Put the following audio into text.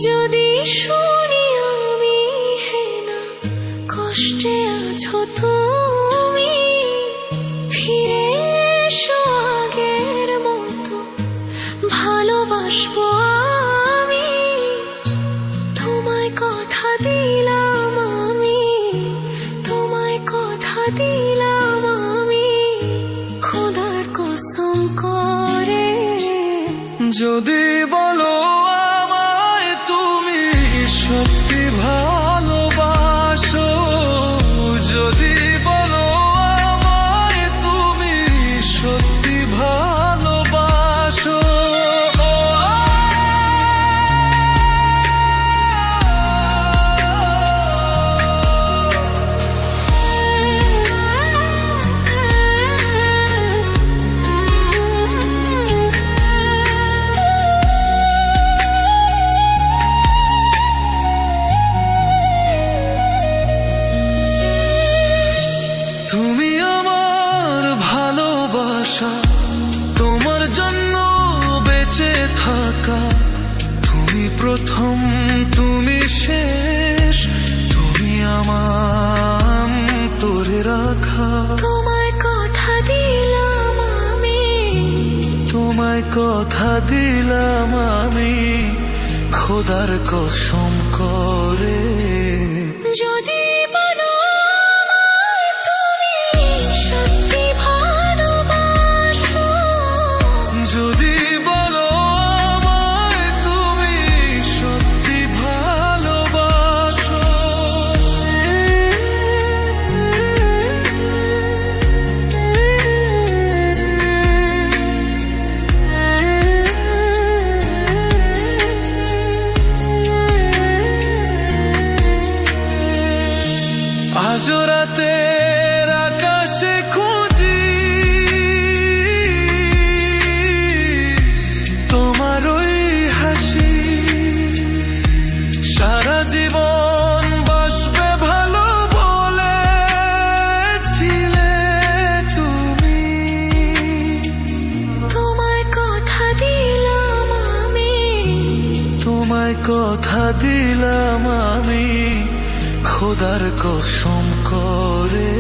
যদি শুনি আমি হেনা কষ্টে আছো তুমি, ফিরে এসো আগের মতো ভালোবাসবো আমি। তোমায় কথা দিলাম আমি, তোমায় কথা দিলাম আমি, খোদার কসম করে। যদি বলো আমায় তুমি সত্যি ভালোবাসো, যদি বলো আমায় তুমি সত্যি ভালোবাসো, তুমি আমার ভালোবাসা, তোমার জন্য বেঁচে থাকা, তুমি প্রথম তুমি শেষ, তুমি আমার তোরে রাখা। তোমায় কথা দিলাম আমি, তোমায় কথা দিলাম আমি, খোদার কসম করে। যদি বলো আমায় তুমি সত্যি ভালোবাসো, যদি বলো আমায় তুমি সত্যি ভালোবাসো, আজ রাতের আকাশে খুঁজি তোমার ওই হাসি, সারা জীবন বাসবে ভালো বলেছিলে তুমি। তোমায় কথা দিলাম আমি, তোমায় কথা দিলাম আমি, খোদার কসম করে।